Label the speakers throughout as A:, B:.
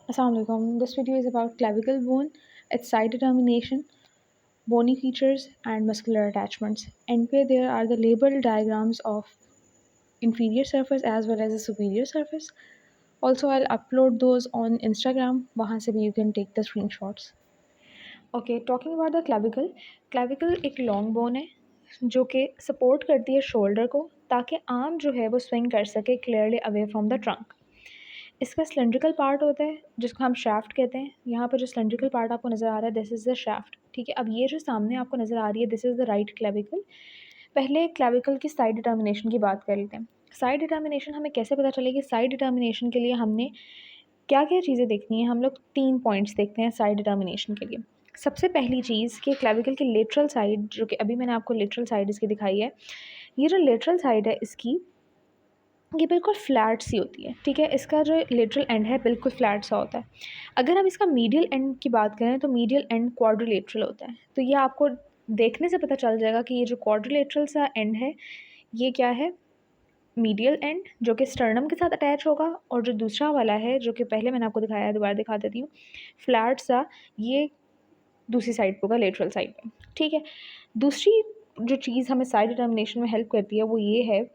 A: Assalamualaikum. This video is about clavicle bone, its side determination, bony features, and muscular attachments. And where there are the labeled diagrams of inferior surface as well as the superior surface. Also, I'll upload those on Instagram. वहाँ से भी you can take the screenshots. Okay, talking about the clavicle. Clavicle एक long bone है जो कि support करती है shoulder को ताकि arm जो है वो swing कर सके clearly away from the trunk. इसका सिलेंड्रिकल पार्ट होता है जिसको हम शाफ्ट कहते हैं। यहाँ पर जो सिलेंड्रिकल पार्ट आपको नज़र आ रहा है दिस इज़ द शाफ्ट, ठीक है। अब ये जो सामने आपको नज़र आ रही है this is the right clavicle. पहले क्लेविकल की साइड डिटर्मिनेशन की बात कर लेते हैं। साइड डिटर्मिनेशन हमें कैसे पता चलेगी? साइड डिटर्मिनेशन के लिए हमने क्या क्या चीज़ें देखनी है? हम लोग 3 पॉइंट्स देखते हैं साइड डिटर्मिनेशन के लिए। सबसे पहली चीज़ कि क्लेविकल की लेटरल साइड, जो कि अभी मैंने आपको लेटरल साइड इसकी दिखाई है, ये जो लेटरल साइड है इसकी ये बिल्कुल फ्लैट सी होती है, ठीक है। इसका जो लेटरल एंड है बिल्कुल फ्लैट सा होता है। अगर हम इसका मीडियल एंड की बात करें तो मीडियल एंड क्वाड्रिलेटरल होता है। तो ये आपको देखने से पता चल जाएगा कि ये जो क्वाड्रिलेटरल सा एंड है ये क्या है? मीडियल एंड, जो कि स्टर्नम के साथ अटैच होगा, और जो दूसरा वाला है जो कि पहले मैंने आपको दिखाया है, दोबारा दिखा देती हूँ, फ्लैट सा, ये दूसरी साइड पे होगा, लेटरल साइड पे, ठीक है। दूसरी जो चीज़ हमें साइड डिटर्मिनेशन में हेल्प करती है वो ये है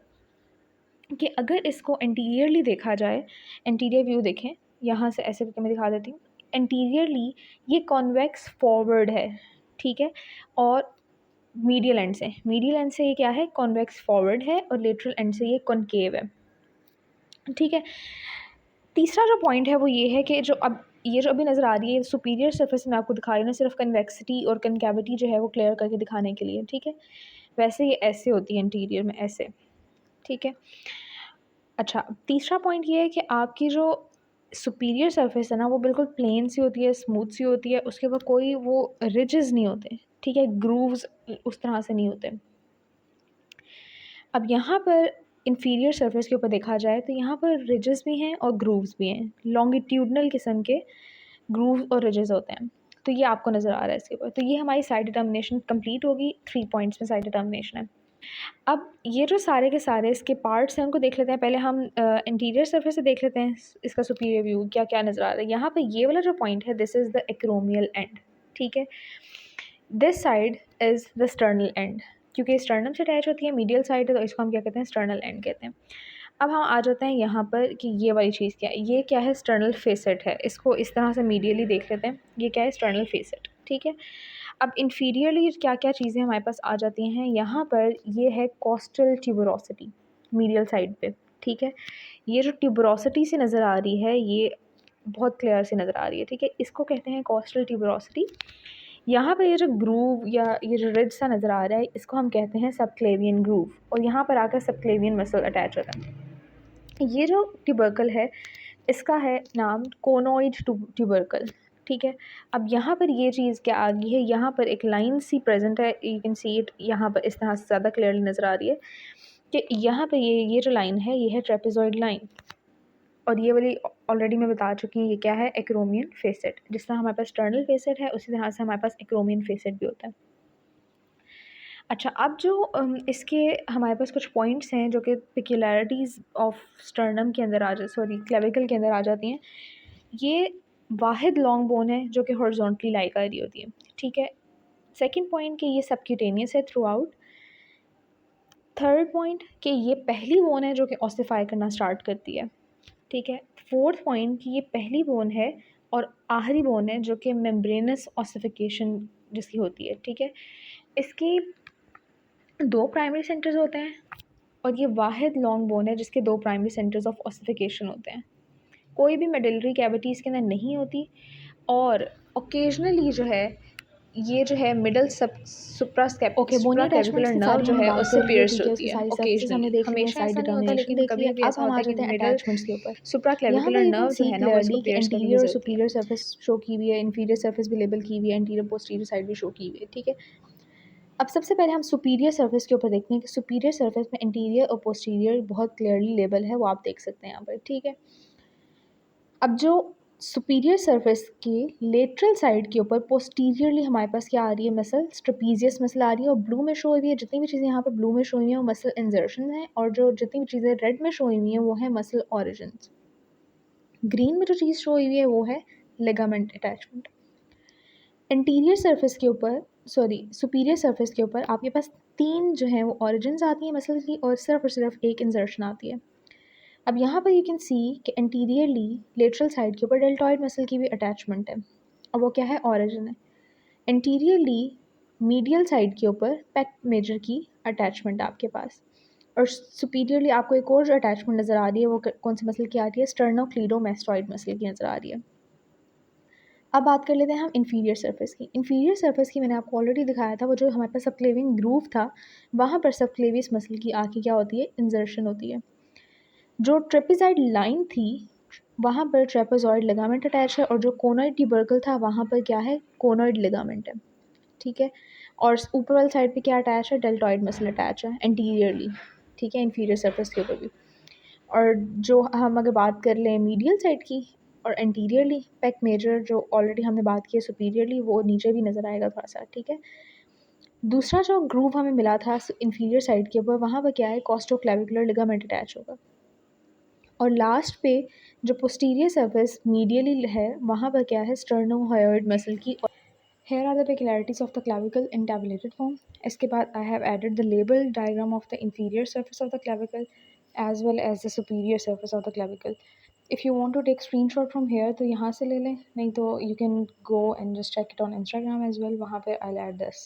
A: कि अगर इसको एंटीरियरली देखा जाए, एंटीरियर व्यू देखें, यहाँ से ऐसे करके मैं दिखा देती हूँ। एंटीरियरली ये कॉन्वेक्स फॉरवर्ड है, ठीक है, और मीडियल एंड से ये क्या है? कॉन्वेक्स फॉरवर्ड है, और लेटरल एंड से ये कॉनकेव है, ठीक है। तीसरा जो पॉइंट है वो ये है कि जो अब ये जो अभी नज़र आ रही है सुपीरियर सरफेस में आपको दिखा रही है ना, सिर्फ कन्वेक्सिटी और कनकेविटी जो है वो क्लियर करके दिखाने के लिए, ठीक है। वैसे ये ऐसे होती है इंटीरियर में, ऐसे, ठीक है। अच्छा, तीसरा पॉइंट ये है कि आपकी जो सुपीरियर सरफेस है ना वो बिल्कुल प्लेन सी होती है, स्मूथ सी होती है, उसके ऊपर कोई वो रिजेस नहीं होते, ठीक है, ग्रूव्स उस तरह से नहीं होते। अब यहाँ पर इंफीरियर सरफेस के ऊपर देखा जाए तो यहाँ पर रिजेस भी हैं और ग्रूव्स भी हैं, लॉन्गिट्यूडनल किस्म के ग्रूव्स और रिजेस होते हैं। तो ये आपको नज़र आ रहा है इसके ऊपर। तो ये हमारी साइड डिटर्मिनेशन कंप्लीट होगी। 3 पॉइंट्स में साइड डिटर्मिनेशन है। अब ये जो सारे के सारे इसके पार्ट्स हैं उनको देख लेते हैं। पहले हम इंटीरियर सरफेस से देख लेते हैं इसका सुपीरियर व्यू क्या क्या नज़र आ रहा है। यहाँ पे ये वाला जो पॉइंट है this is the acromial end, ठीक है। This side is the sternal end, क्योंकि स्टर्नम से अटैच होती है, मीडियल साइड है, तो इसको हम क्या कहते हैं? स्टर्नल एंड कहते हैं। अब हम आ जाते हैं यहाँ पर कि ये वाली चीज़ क्या है। ये क्या है? स्टर्नल फेसेट है। इसको इस तरह से मीडियली देख लेते हैं। ये क्या है? स्टर्नल फेसेट, ठीक है। अब इन्फीरियरली क्या क्या चीज़ें हमारे पास आ जाती हैं? यहाँ पर ये है कॉस्टल ट्यूबरोसिटी मीडियल साइड पे, ठीक है। ये जो ट्यूबरोसिटी सी नज़र आ रही है ये बहुत क्लियर सी नज़र आ रही है, ठीक है। इसको कहते हैं कॉस्टल ट्यूबरोसिटी। यहाँ पर ये जो ग्रूव या ये जो रिज सा नज़र आ रहा है इसको हम कहते हैं सबक्लेवियन ग्रूव, और यहाँ पर आकर सबक्लेवियन मसल अटैच होता है। ये जो ट्यूबरकल है इसका है नाम कोनोइड ट्यूबरकल, ठीक है। अब यहाँ पर ये चीज़ क्या आ गई है? यहाँ पर एक लाइन सी प्रेजेंट है, यू कैन सी इट, यहाँ पर इस तरह से ज़्यादा क्लियरली नज़र आ रही है कि यहाँ पर ये जो लाइन है ये है ट्रेपेजॉइड लाइन, और ये वाली ऑलरेडी मैं बता चुकी हूँ ये क्या है? Acromion facet. जिस तरह हमारे पास टर्नल फेसेट है उसी तरह से हमारे पास एक्रोमियन फेसेट भी होता है। अच्छा, अब जो इसके हमारे पास कुछ पॉइंट्स हैं जो कि पिक्युलैरिटीज़ ऑफ स्टर्नम के अंदर आ जा सॉरी क्लेविकल के अंदर आ जाती हैं। ये वाहिद लॉन्ग बोन है जो कि हॉरिजॉन्टली लाई कर रही होती है, ठीक है। सेकंड पॉइंट कि ये सबक्यूटेनियस है थ्रू आउट। थर्ड पॉइंट कि ये पहली बोन है जो कि ऑसिफाई करना स्टार्ट करती है, ठीक है। फोर्थ पॉइंट कि ये पहली बोन है और आखिरी बोन है जो कि मेम्ब्रेनस ऑसिफिकेशन जिसकी होती है, ठीक है। इसकी 2 प्राइमरी सेंटर्स होते हैं और ये वाहिद लॉन्ग बोन है जिसके 2 प्राइमरी सेंटर्स ऑफ ऑसिफिकेशन होते हैं। कोई भी मेडलरी कैविटी इसके अंदर नहीं होती, और ओकेजनली जो है ये जो है मिडल सब
B: ओके, बोनी
A: सुप्राक्लेविकुलर
B: अटैचमेंट्स की
A: नर्व
B: सारी
A: जो
B: हमने
A: है
B: बात
A: उससे
B: कर ली है,
A: पियर्स
B: ठीक है।
A: होती
B: उसकी
A: है
B: सारी सर्फेसेस हमने
A: ओकेजनली।
B: देख ली है,
A: हमेशा
B: साइड
A: ऐसा नहीं होता,
B: डिटर्मिनेशन
A: लेकिन
B: देख ली
A: कभी
B: है।
A: कभी
B: अब
A: ऐसा
B: हम आ
A: होता है कि
B: जाते हैं
A: मिडल
B: अटैचमेंट्स के ऊपर। यहाँ पर
A: सुप्राक्लेविकुलर
B: यू कैन
A: नर्व जो
B: सी
A: है ना वो इसको
B: क्लियरली कि
A: पियर्स करने की
B: इंटीरियर और
A: ज़रूरत नहीं
B: सुपीरियर
A: होती।
B: सर्फेस शो की हुई है, इंफीरियर सर्फेस भी लेबल की हुई है, इंटीरियर पोस्टीरियर साइड भी शो की हुई है, ठीक है। अब सबसे पहले हम सुपीरियर सर्फेस के ऊपर देखते हैं कि सुपीरियर सर्फेस में इंटीरियर और पोस्टीरियर बहुत क्लियरली लेबल है, वो आप देख सकते हैं यहाँ पर, ठीक है। अब जो सुपीरियर सरफेस के लेटरल साइड के ऊपर पोस्टीरियरली हमारे पास क्या आ रही है? मसल ट्रेपीजियस मसल आ रही है, और ब्लू में शो हुई है। जितनी भी चीज़ें यहाँ पर ब्लू में शो हुई हैं वो मसल इंजर्शन हैं, और जो जितनी भी चीज़ें रेड में शो हुई हैं वो हैं मसल ऑरिजिन्स। ग्रीन में जो चीज़ शो हुई है वो है लिगामेंट अटैचमेंट। इंटीरियर सरफेस के ऊपर सुपीरियर सरफेस के ऊपर आपके पास 3 जो हैं वो ऑरिजिन्स आती हैं मसल की, और सिर्फ एक इंसर्शन आती है। अब यहाँ पर यू कैन सी कि इंटीरियरली लेटरल साइड के ऊपर डेल्टॉइड मसल की भी अटैचमेंट है, और वो क्या है, ऑरिजिन है। इंटीरियरली मीडियल साइड के ऊपर पेक मेजर की अटैचमेंट है आपके पास, और सुपीरियरली आपको एक और जो अटैचमेंट नज़र आ रही है वो कौन सी मसल की आ रही है, स्टर्नोक्लीडोमास्टॉइड मसल की नज़र आ रही है। अब बात कर लेते हैं हम इन्फीरियर सरफेस की। इन्फीरियर सरफेस की मैंने आपको ऑलरेडी दिखाया था, वो जो हमारे पास सबक्लेवियन ग्रूव था वहाँ पर सबक्लेवियस मसल की आके क्या होती है, इंजर्शन होती है। जो ट्रेपेज़ाइड लाइन थी वहाँ पर ट्रेपेज़ॉइड लिगामेंट अटैच है, और जो कोनॉइड ट्यूबरकल था वहाँ पर क्या है, कोनॉइड लिगामेंट है, ठीक है। और ऊपर वाली साइड पे क्या अटैच है, डेल्टॉइड मसल अटैच है एंटीरियरली, ठीक है, इन्फीरियर सरफेस के ऊपर भी। और जो हम अगर बात कर लें मीडियल साइड की और एंटीरियरली पेक मेजर जो ऑलरेडी हमने बात की है सुपीरियरली, वो नीचे भी नज़र आएगा थोड़ा सा, ठीक है। दूसरा जो ग्रूव हमें मिला था इन्फीरियर साइड के ऊपर, वहाँ पर क्या है, कॉस्टोक्लेविकुलर लिगामेंट अटैच होगा। और लास्ट पे जो पोस्टीरियर सरफेस मीडियली है वहाँ पर क्या है, स्टर्नोहायोइड मसल की। Here are the peculiarities of the clavicle in tabulated form. इसके बाद I have added the label diagram of the inferior surface of the clavicle as well as the superior surface of the clavicle. If you want to take screenshot from here तो यहाँ से ले लें, नहीं तो you can go and just check it on Instagram as well, वहाँ पे I'll add this.